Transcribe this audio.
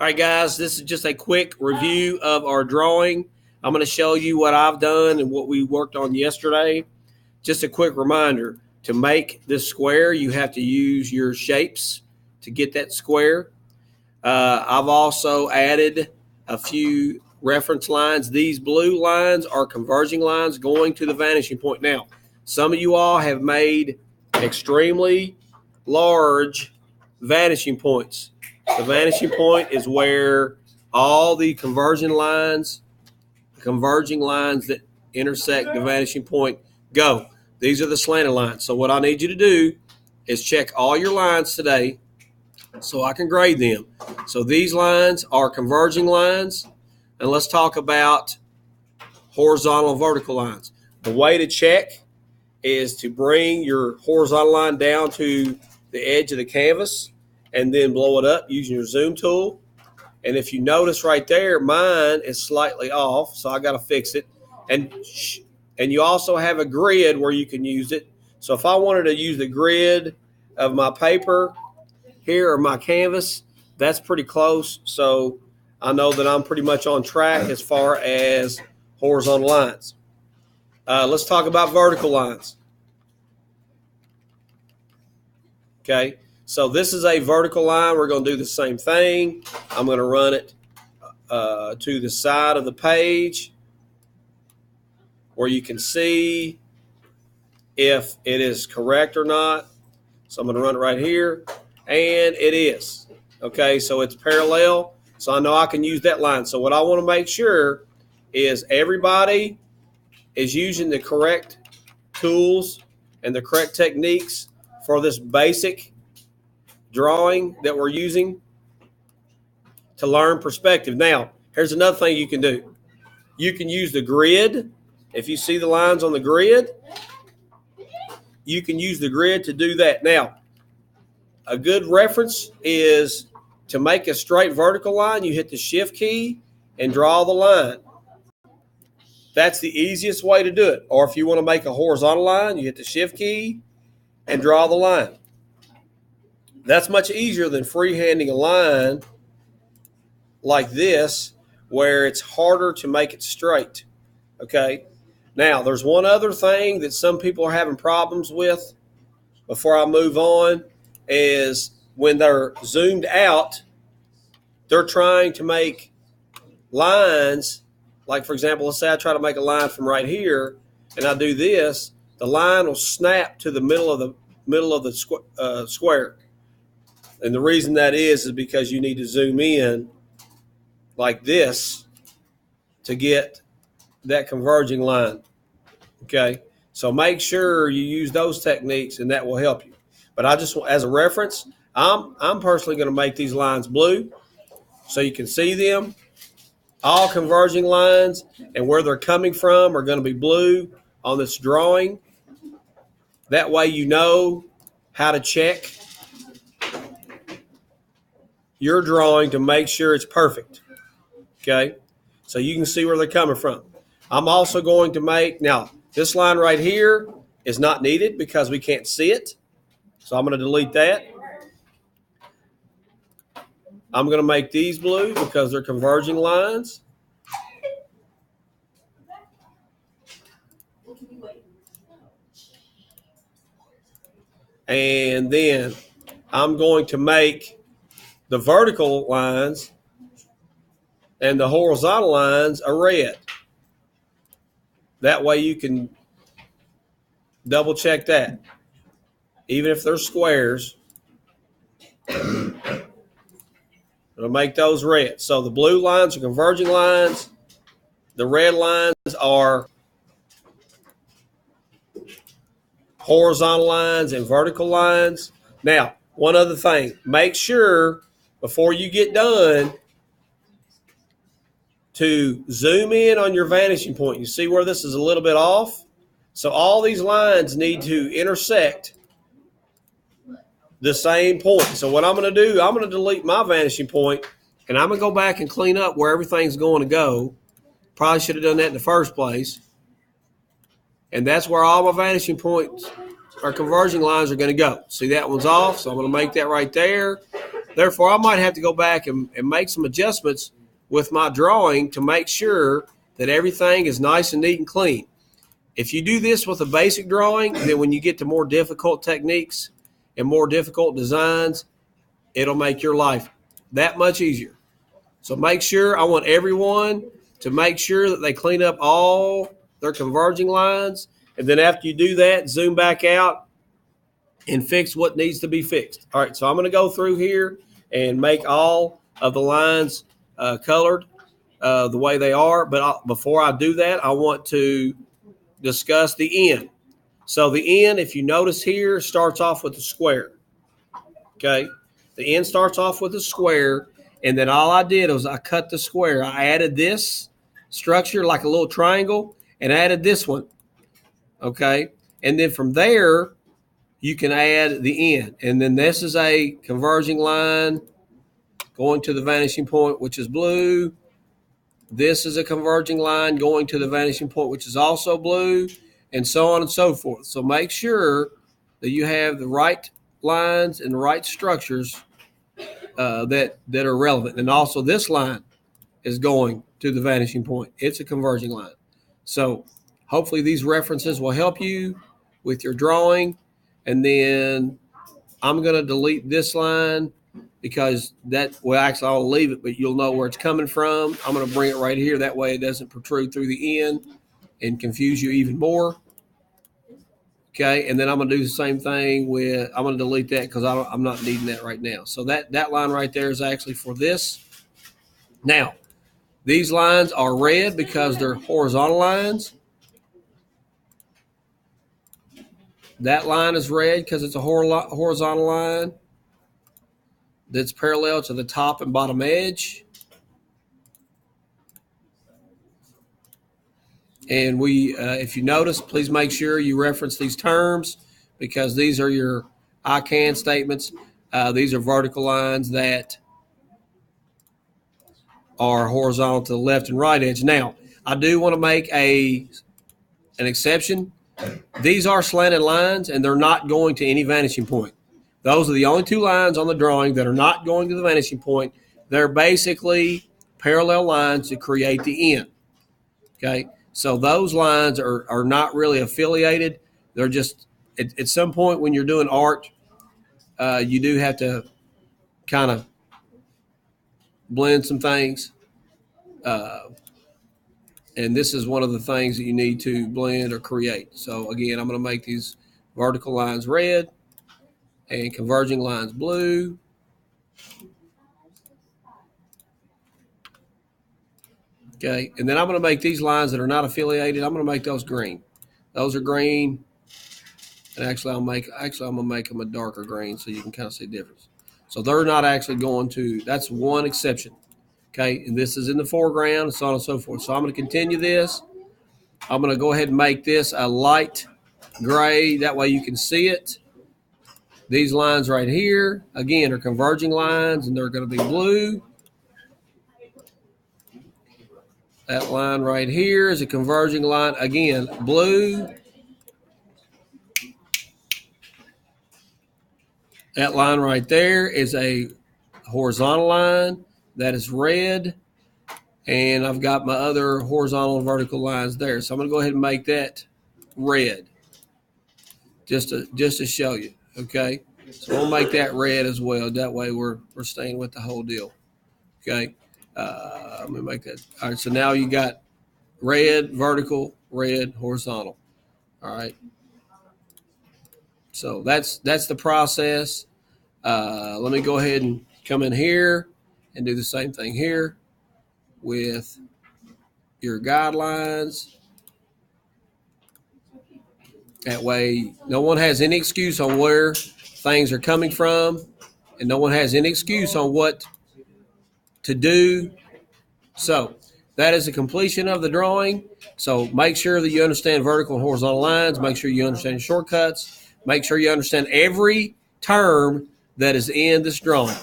All right, guys, this is just a quick review of our drawing. I'm going to show you what I've done and what we worked on yesterday. Just a quick reminder, to make this square, you have to use your shapes to get that square. I've also added a few reference lines. These blue lines are converging lines going to the vanishing point. Now, some of you all have made extremely large vanishing points. The vanishing point is where all the converging lines that intersect the vanishing point go. These are the slanted lines. So what I need you to do is check all your lines today so I can grade them. So these lines are converging lines. And let's talk about horizontal and vertical lines. The way to check is to bring your horizontal line down to the edge of the canvas and then blow it up using your zoom tool. And if you notice right there, mine is slightly off, so I got to fix it. And you also have a grid where you can use it. So if I wanted to use the grid of my paper here or my canvas, that's pretty close. So I know that I'm pretty much on track as far as horizontal lines. Let's talk about vertical lines. Okay. So this is a vertical line. We're going to do the same thing. I'm going to run it to the side of the page where you can see if it is correct or not. So I'm going to run it right here, and it is. Okay, so it's parallel. So I know I can use that line. So what I want to make sure is everybody is using the correct tools and the correct techniques for this basic drawing that we're using to learn perspective. Now, here's another thing you can do. You can use the grid. If you see the lines on the grid, you can use the grid to do that. Now, a good reference is to make a straight vertical line, you hit the shift key and draw the line. That's the easiest way to do it. Or if you want to make a horizontal line, you hit the shift key and draw the line. That's much easier than freehanding a line like this where it's harder to make it straight. Okay. Now, there's one other thing that some people are having problems with before I move on is when they're zoomed out, they're trying to make lines. Like, for example, let's say I try to make a line from right here and I do this, the line will snap to the middle of the square. And the reason that is because you need to zoom in like this to get that converging line. Okay, so make sure you use those techniques, and that will help you. But I just, as a reference, I'm personally going to make these lines blue so you can see them. All converging lines and where they're coming from are going to be blue on this drawing. That way you know how to check your drawing to make sure it's perfect. Okay, so you can see where they're coming from. I'm also going to make, now this line right here is not needed because we can't see it. So I'm going to delete that. I'm going to make these blue because they're converging lines. And then I'm going to make the vertical lines and the horizontal lines are red. That way you can double check that. Even if they're squares, it'll make those red. So the blue lines are converging lines. The red lines are horizontal lines and vertical lines. Now, one other thing. Make sure before you get done to zoom in on your vanishing point. You see where this is a little bit off? So all these lines need to intersect the same point. So what I'm going to do, I'm going to delete my vanishing point, and I'm going to go back and clean up where everything's going to go. Probably should have done that in the first place. And that's where all my vanishing points or converging lines are going to go. See, that one's off, so I'm going to make that right there. Therefore, I might have to go back and make some adjustments with my drawing to make sure that everything is nice and neat and clean. If you do this with a basic drawing, then when you get to more difficult techniques and more difficult designs, it'll make your life that much easier. So make sure, I want everyone to make sure that they clean up all their converging lines. And then after you do that, zoom back out and fix what needs to be fixed. All right, so I'm going to go through here and make all of the lines colored the way they are. But before I do that, I want to discuss the end. So the end, if you notice here, starts off with a square. Okay, the end starts off with a square, and then all I did was I cut the square. I added this structure like a little triangle and added this one. Okay, and then from there you can add the end, and then this is a converging line going to the vanishing point, which is blue. This is a converging line going to the vanishing point, which is also blue, and so on and so forth. So make sure that you have the right lines and the right structures that are relevant. And also this line is going to the vanishing point. It's a converging line. So hopefully these references will help you with your drawing. And then I'm going to delete this line because actually I'll leave it, but you'll know where it's coming from. I'm going to bring it right here. That way it doesn't protrude through the end and confuse you even more. Okay, and then I'm going to do the same thing I'm going to delete that because I'm not needing that right now. So that line right there is actually for this. Now, these lines are red because they're horizontal lines. That line is red because it's a horizontal line that's parallel to the top and bottom edge. And if you notice, please make sure you reference these terms because these are your I can statements. These are vertical lines that are horizontal to the left and right edge. Now, I do want to make an exception. These are slanted lines, and they're not going to any vanishing point. Those are the only two lines on the drawing that are not going to the vanishing point. They're basically parallel lines to create the end. Okay, so those lines are not really affiliated. They're just at some point when you're doing art, you do have to kind of blend some things. And this is one of the things that you need to blend or create. So again, I'm going to make these vertical lines red and converging lines blue. Okay, and then I'm going to make these lines that are not affiliated, I'm going to make those green. Those are green. And actually I'm going to make them a darker green so you can kind of see the difference. So they're not actually going to, that's one exception. Okay, and this is in the foreground and so on and so forth. So I'm going to continue this. I'm going to go ahead and make this a light gray. That way you can see it. These lines right here, again, are converging lines, and they're going to be blue. That line right here is a converging line, again, blue. That line right there is a horizontal line. That is red, and I've got my other horizontal and vertical lines there. So I'm going to go ahead and make that red just to show you, okay? So we'll make that red as well. That way we're staying with the whole deal, okay? Let me make that. All right, so now you got red, vertical, red, horizontal, all right? So that's the process. Let me go ahead and come in here and do the same thing here with your guidelines. That way, no one has any excuse on where things are coming from, and no one has any excuse on what to do. So that is the completion of the drawing. So make sure that you understand vertical and horizontal lines. Make sure you understand shortcuts. Make sure you understand every term that is in this drawing.